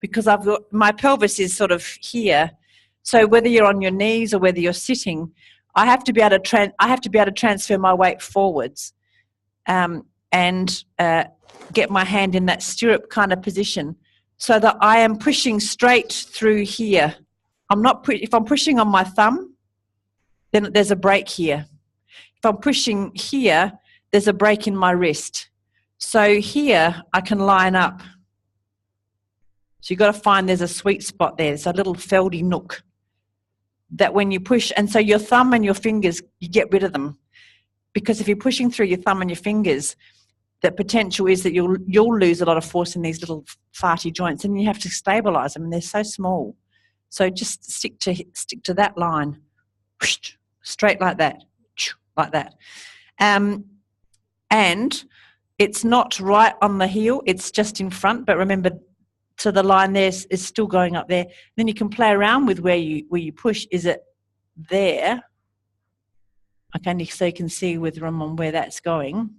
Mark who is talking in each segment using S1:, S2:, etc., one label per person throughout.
S1: because I've got, my pelvis is sort of here. So whether you're on your knees or whether you're sitting, I have to be able to transfer my weight forwards, and get my hand in that stirrup kind of position, so that I am pushing straight through here. I'm not if I'm pushing on my thumb, then there's a break here. If I'm pushing here, there's a break in my wrist. So here I can line up. So you've got to find there's a sweet spot there. It's a little feldy nook that when you push, and so your thumb and your fingers, you get rid of them. Because if you're pushing through your thumb and your fingers, the potential is that you'll lose a lot of force in these little farty joints, and you have to stabilise them, and they're so small. So just stick to that line, straight like that, like that. And it's not right on the heel, it's just in front, but remember, so the line there is still going up there. Then you can play around with where you push. Is it there? Okay, so you can see with Ramon where that's going.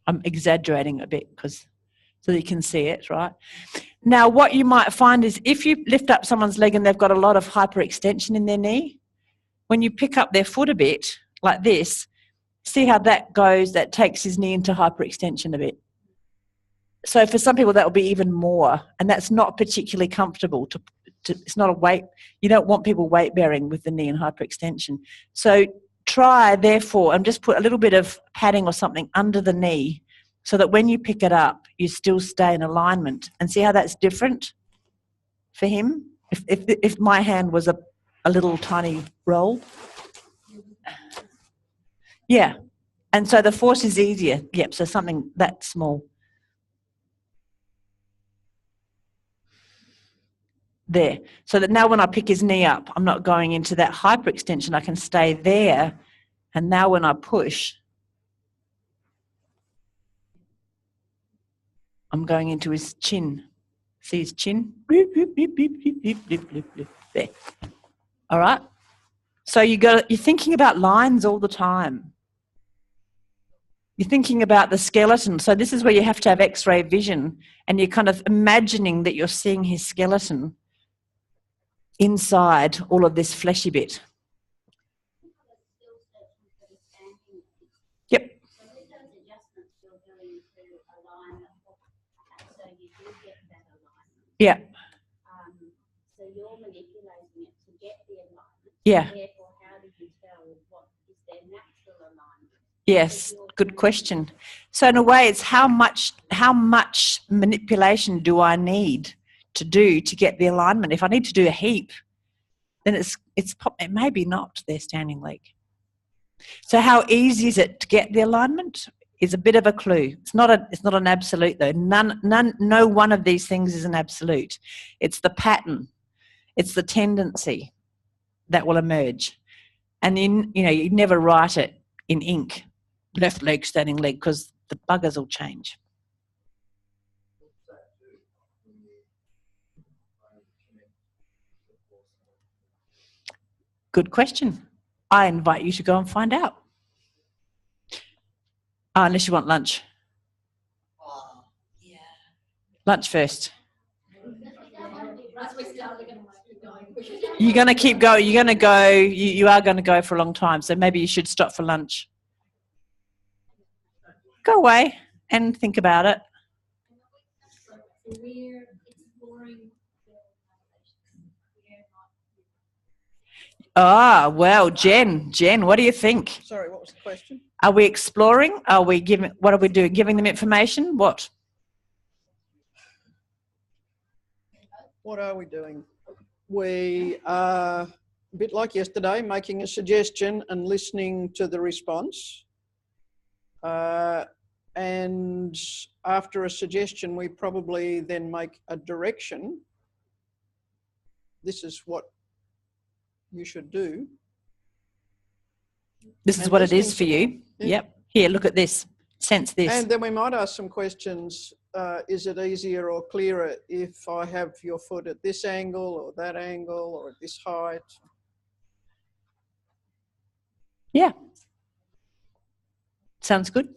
S1: I'm exaggerating a bit so that you can see it, right? Now, what you might find is if you lift up someone's leg and they've got a lot of hyperextension in their knee, when you pick up their foot a bit, like this, see how that goes, that takes his knee into hyperextension a bit. So for some people that will be even more, and that's not particularly comfortable. It's not a weight, you don't want people weight bearing with the knee in hyperextension. So try, therefore, and just put a little bit of padding or something under the knee so that when you pick it up, you still stay in alignment. And see how that's different for him? If my hand was a little tiny roll. Yeah. And so the force is easier. Yep, so something that small. There. So that now when I pick his knee up, I'm not going into that hyperextension. I can stay there. And now when I push, I'm going into his chin. See his chin? There. All right? So you're thinking about lines all the time. You're thinking about the skeleton. So this is where you have to have X-ray vision, and you're kind of imagining that you're seeing his skeleton inside all of this fleshy bit. Yep. Yeah.
S2: So you're manipulating it to get the alignment.
S1: Yeah.
S2: Therefore, how do you tell what is their natural alignment?
S1: Yes, good question. So in a way, it's how much manipulation do I need to do to get the alignment? If I need to do a heap, then it maybe not their standing leg. So how easy is it to get the alignment is a bit of a clue. It's not an absolute though. No one of these things is an absolute. It's the pattern. It's the tendency that will emerge. And then, you never write it in ink, left leg, standing leg, because the buggers will change. Good question. I invite you to go and find out. Unless you want lunch. Yeah. Lunch first. You're going to keep going. You're going to go. You are going to go for a long time. So maybe you should stop for lunch. Go away and think about it. Ah, well, Jen, what do you think?
S3: Sorry, what was the question?
S1: Are we exploring? Are we giving? What are we doing? Giving them information? What?
S3: What are we doing? We are, a bit like yesterday, making a suggestion and listening to the response. And after a suggestion, we probably then make a direction. This is what you should do.
S1: This is what it is for you. Yeah. Yep. Here, look at this. Sense this.
S3: And then we might ask some questions. Is it easier or clearer if I have your foot at this angle or that angle or at this height?
S1: Yeah. Sounds good.